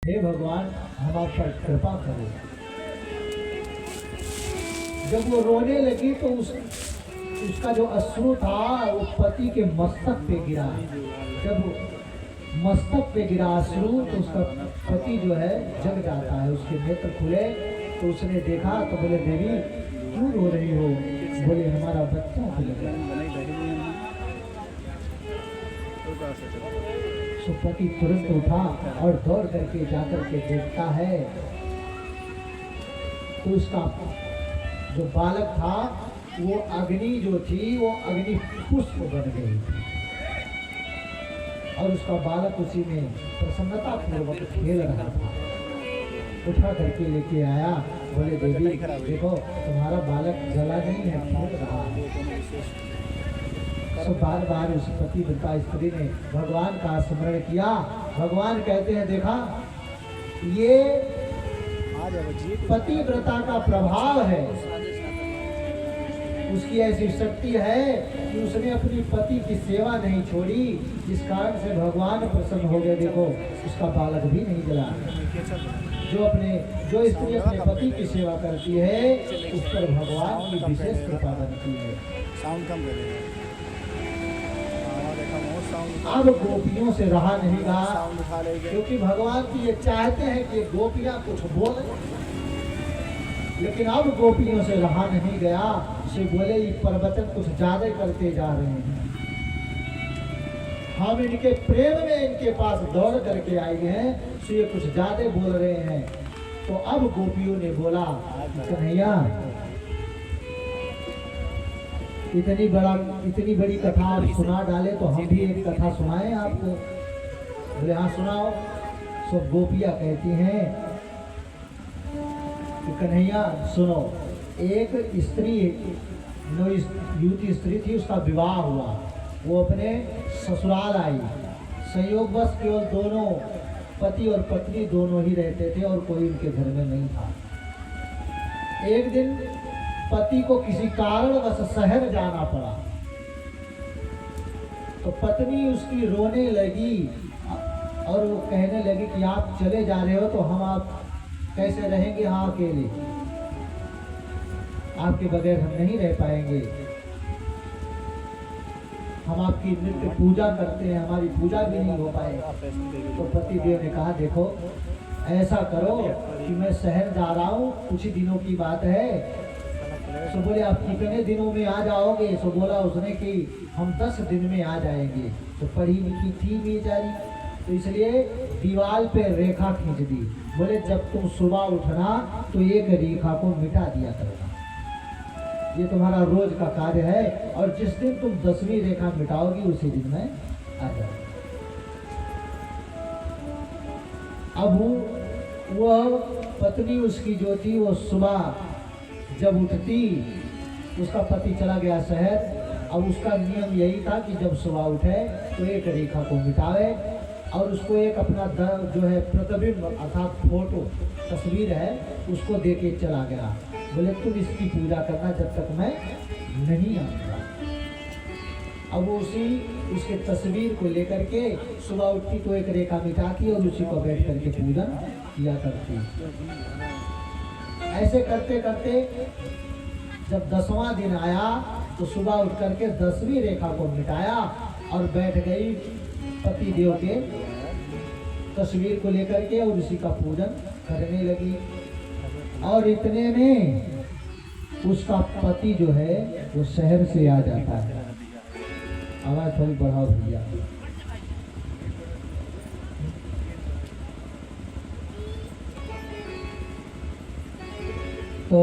हे भगवान हम आप पर कृपा करो। जब वो रोने लगी तो उसका जो अश्रु था वो पति के मस्तक पे गिरा। जब मस्तक पे गिरा अश्रु तो उसका पति जो है जग जाता है, उसके नेत्र खुले तो उसने देखा तो बोले देवी क्यों रो रही हो? बोले हमारा बच्चा तो पति तुरंत उठा और दौड़ करके जाकर के देखता है तो उसका जो बालक था वो अग्नि जो थी वो अग्नि पुष्प बन गई और उसका बालक उसी में प्रसन्नता पूर्वक खेल रहा था। उठा करके लेके आया, बोले देवी देखो तुम्हारा बालक जला नहीं है, खेल रहा है। तो बार बार उस पतिव्रता स्त्री ने भगवान का स्मरण किया। भगवान कहते हैं देखा ये पतिव्रता का प्रभाव है, उसकी ऐसी शक्ति है कि उसने अपनी पति की सेवा नहीं छोड़ी, जिस कारण से भगवान प्रसन्न हो गए। देखो उसका बालक भी नहीं जला। जो स्त्री अपने पति की सेवा करती है उस पर भगवान की विशेष कृपा बनती है। अब गोपियों से रहा नहीं रहा, क्योंकि भगवान की ये चाहते हैं कि गोपियां कुछ बोले, लेकिन अब गोपियों से रहा नहीं गया। से बोले ये प्रवचन कुछ ज्यादा करते जा रहे हैं, हम इनके प्रेम में इनके पास दौड़ करके आए हैं, तो ये कुछ ज्यादा बोल रहे हैं। तो अब गोपियों ने बोला कन्हैया इतनी बड़ी कथा आप सुना डाले तो हम भी एक कथा सुनाएं आपको। बोले हाँ सुनाओ। सब गोपियां कहती हैं कि कन्हैया सुनो, एक स्त्री युवती स्त्री थी, उसका विवाह हुआ, वो अपने ससुराल आई। संयोगवश केवल दोनों पति और पत्नी दोनों ही रहते थे और कोई उनके घर में नहीं था। एक दिन पति को किसी कारणवश शहर जाना पड़ा तो पत्नी उसकी रोने लगी और वो कहने लगी कि आप चले जा रहे हो तो हम आप कैसे रहेंगे यहाँ अकेले, आपके बगैर हम नहीं रह पाएंगे, हम आपकी नित्य पूजा करते हैं, हमारी पूजा भी नहीं हो पाएगी। तो पति देव ने कहा देखो ऐसा करो कि मैं शहर जा रहा हूँ, कुछ ही दिनों की बात है। तो बोले आप कितने दिनों में आ जाओगे? तो बोला उसने कि हम 10 दिन में आ जाएंगे। तो पढ़ी लिखी थी बेचारी, तो इसलिए दीवार पे रेखा खींच दी। बोले जब तुम सुबह उठना तो एक रेखा को मिटा दिया करना, ये तुम्हारा रोज का कार्य है, और जिस दिन तुम 10वीं रेखा मिटाओगी उसी दिन मैं आ जाऊंगा। अब वह पत्नी उसकी जो थी वो सुबह जब उठती, उसका पति चला गया शहर। अब उसका नियम यही था कि जब सुबह उठे तो एक रेखा को मिटावे और उसको एक अपना जो है प्रतिबिंब अर्थात फोटो तस्वीर है उसको दे के चला गया। बोले तुम इसकी पूजा करना जब तक मैं नहीं आऊँगा। अब वो उसके तस्वीर को लेकर के सुबह उठती तो एक रेखा मिटाती और उसी को बैठ करके पूजन किया करती। ऐसे करते करते जब 10वां दिन आया तो सुबह उठ करके 10वीं रेखा को मिटाया और बैठ गई पति देव के तस्वीर को लेकर के और उसी का पूजन करने लगी। और इतने में उसका पति जो है वो शहर से आ जाता है। आवाज थोड़ी बढ़ाओ भैया। तो